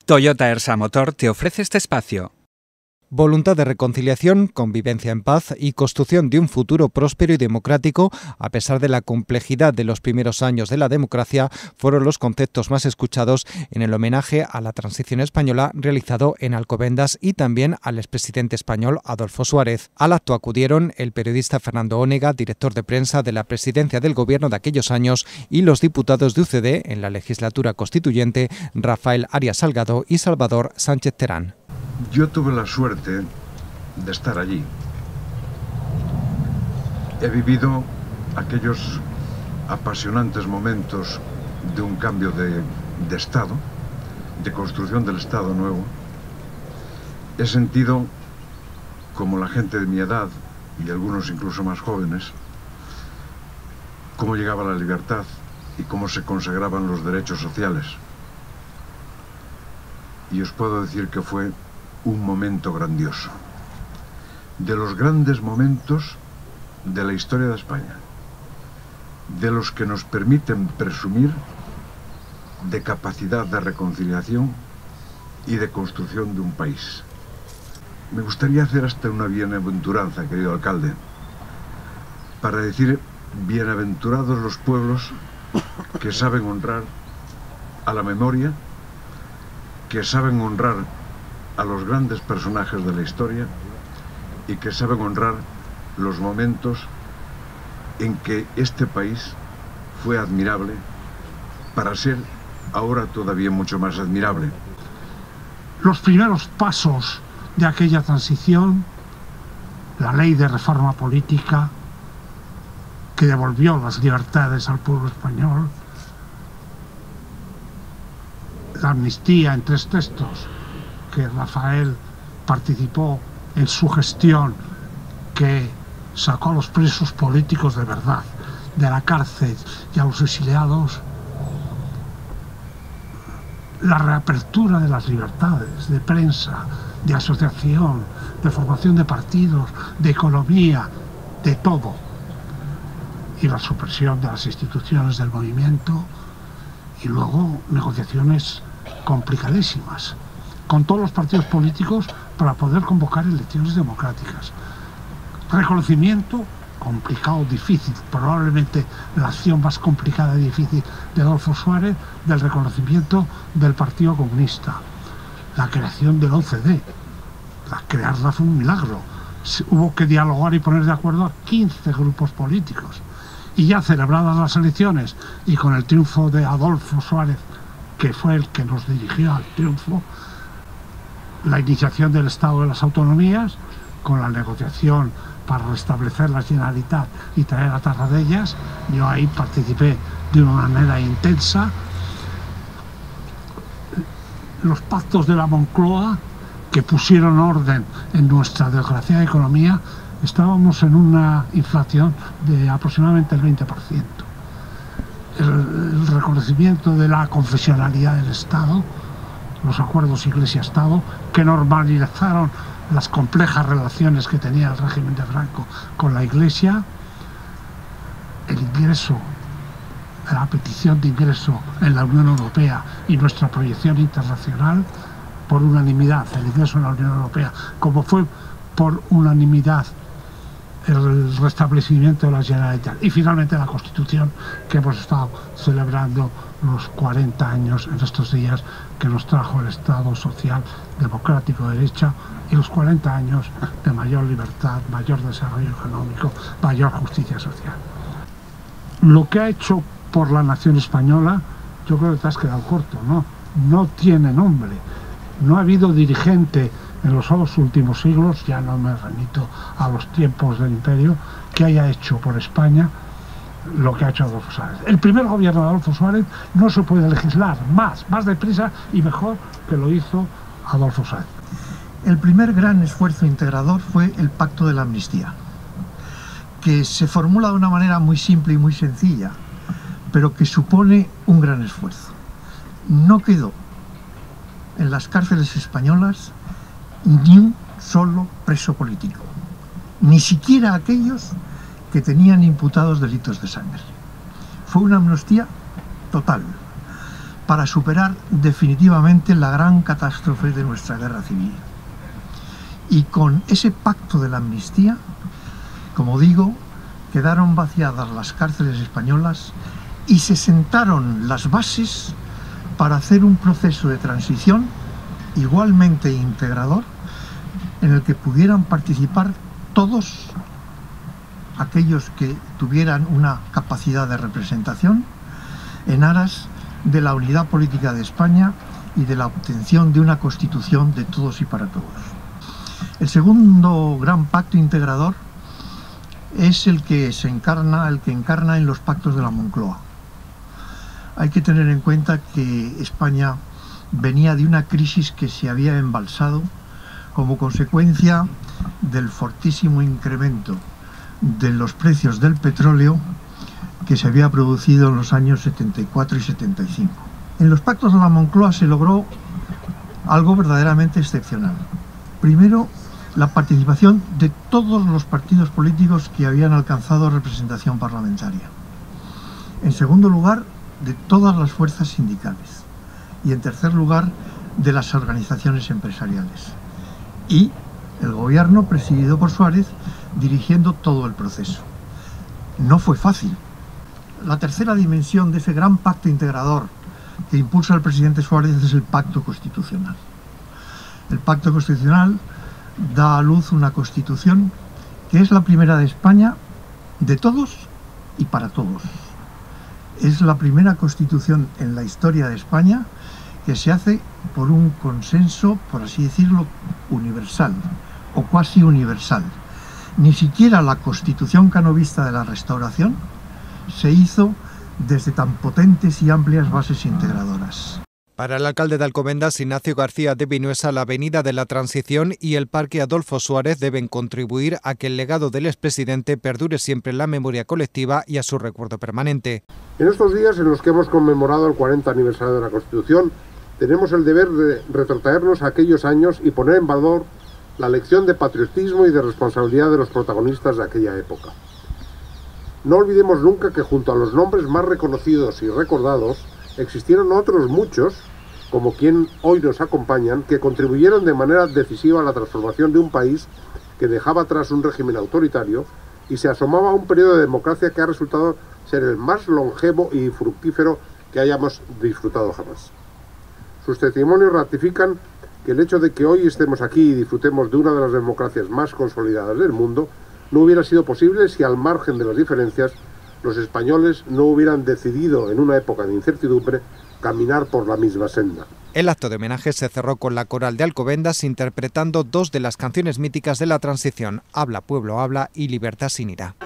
Toyota Ersa Motor te ofrece este espacio. Voluntad de reconciliación, convivencia en paz y construcción de un futuro próspero y democrático, a pesar de la complejidad de los primeros años de la democracia, fueron los conceptos más escuchados en el homenaje a la transición española realizado en Alcobendas y también al expresidente español Adolfo Suárez. Al acto acudieron el periodista Fernando Onega, director de prensa de la presidencia del gobierno de aquellos años, y los diputados de UCD en la legislatura constituyente, Rafael Arias Salgado y Salvador Sánchez Terán. Yo tuve la suerte de estar allí. He vivido aquellos apasionantes momentos de un cambio de Estado, de construcción del Estado nuevo. He sentido como la gente de mi edad, y algunos incluso más jóvenes, cómo llegaba la libertad y cómo se consagraban los derechos sociales. Y os puedo decir que fue un momento grandioso, de los grandes momentos de la historia de España, de los que nos permiten presumir de capacidad de reconciliación y de construcción de un país. Me gustaría hacer hasta una bienaventuranza, querido alcalde, para decir: bienaventurados los pueblos que saben honrar a la memoria, que saben honrar a los grandes personajes de la historia y que saben honrar los momentos en que este país fue admirable para ser ahora todavía mucho más admirable. Los primeros pasos de aquella transición, la ley de reforma política que devolvió las libertades al pueblo español, la amnistía en 3 textos, que Rafael participó en su gestión, que sacó a los presos políticos de verdad de la cárcel y a los exiliados, la reapertura de las libertades de prensa, de asociación, de formación de partidos, de economía, de todo, y la supresión de las instituciones del movimiento, y luego negociaciones complicadísimas con todos los partidos políticos para poder convocar elecciones democráticas. Reconocimiento complicado, difícil, probablemente la acción más complicada y difícil de Adolfo Suárez, del reconocimiento del Partido Comunista. La creación de la UCD, crearla fue un milagro. Hubo que dialogar y poner de acuerdo a 15 grupos políticos. Y ya celebradas las elecciones y con el triunfo de Adolfo Suárez, que fue el que nos dirigió al triunfo, la iniciación del Estado de las Autonomías, con la negociación para restablecer la Generalitat y traer a Tarradellas. Yo ahí participé de una manera intensa. Los pactos de la Moncloa, que pusieron orden en nuestra desgraciada economía. Estábamos en una inflación de aproximadamente el 20%. El reconocimiento de la confesionalidad del Estado, los acuerdos Iglesia-Estado, que normalizaron las complejas relaciones que tenía el régimen de Franco con la Iglesia, el ingreso, la petición de ingreso en la Unión Europea y nuestra proyección internacional por unanimidad, el ingreso en la Unión Europea, como fue por unanimidad el restablecimiento de la Generalitat, y finalmente la Constitución, que hemos estado celebrando los 40 años en estos días, que nos trajo el Estado social, democrático, de derecha, y los 40 años de mayor libertad, mayor desarrollo económico, mayor justicia social. Lo que ha hecho por la nación española, yo creo que te has quedado corto, ¿no? No tiene nombre. No ha habido dirigente en los 2 últimos siglos, ya no me remito a los tiempos del Imperio, que haya hecho por España lo que ha hecho Adolfo Suárez. El primer gobierno de Adolfo Suárez no se puede legislar más deprisa y mejor que lo hizo Adolfo Suárez. El primer gran esfuerzo integrador fue el Pacto de la Amnistía, que se formula de una manera muy simple y muy sencilla, pero que supone un gran esfuerzo. No quedó en las cárceles españolas ni un solo preso político, ni siquiera aquellos que tenían imputados delitos de sangre. Fue una amnistía total. para superar definitivamente la gran catástrofe de nuestra guerra civil. Y con ese pacto de la amnistía, como digo, quedaron vaciadas las cárceles españolas y se sentaron las bases para hacer un proceso de transición igualmente integrador en el que pudieran participar todos aquellos que tuvieran una capacidad de representación en aras de la unidad política de España y de la obtención de una constitución de todos y para todos. El segundo gran pacto integrador es el que encarna en los pactos de la Moncloa. Hay que tener en cuenta que España venía de una crisis que se había embalsado como consecuencia del fortísimo incremento de los precios del petróleo que se había producido en los años 74 y 75. En los pactos de la Moncloa se logró algo verdaderamente excepcional. Primero, la participación de todos los partidos políticos que habían alcanzado representación parlamentaria. En segundo lugar, de todas las fuerzas sindicales. Y en tercer lugar, de las organizaciones empresariales. Y el gobierno, presidido por Suárez, dirigiendo todo el proceso. No fue fácil. La tercera dimensión de ese gran pacto integrador que impulsa el presidente Suárez es el pacto constitucional. El pacto constitucional da a luz una constitución que es la primera de España, de todos y para todos. Es la primera constitución en la historia de España que se hace por un consenso, por así decirlo, universal o cuasi universal. Ni siquiera la constitución canovista de la Restauración se hizo desde tan potentes y amplias bases integradoras. Para el alcalde de Alcobendas, Ignacio García de Vinuesa, la Avenida de la Transición y el Parque Adolfo Suárez deben contribuir a que el legado del expresidente perdure siempre en la memoria colectiva y a su recuerdo permanente. En estos días en los que hemos conmemorado el 40 aniversario de la Constitución, tenemos el deber de retrotraernos a aquellos años y poner en valor la lección de patriotismo y de responsabilidad de los protagonistas de aquella época. No olvidemos nunca que junto a los nombres más reconocidos y recordados, existieron otros muchos, como quien hoy nos acompañan, que contribuyeron de manera decisiva a la transformación de un país que dejaba atrás un régimen autoritario y se asomaba a un periodo de democracia que ha resultado ser el más longevo y fructífero que hayamos disfrutado jamás. Sus testimonios ratifican que el hecho de que hoy estemos aquí y disfrutemos de una de las democracias más consolidadas del mundo no hubiera sido posible si, al margen de las diferencias, los españoles no hubieran decidido, en una época de incertidumbre, caminar por la misma senda. El acto de homenaje se cerró con la Coral de Alcobendas interpretando dos de las canciones míticas de la transición, Habla, Pueblo, Habla y Libertad sin ira.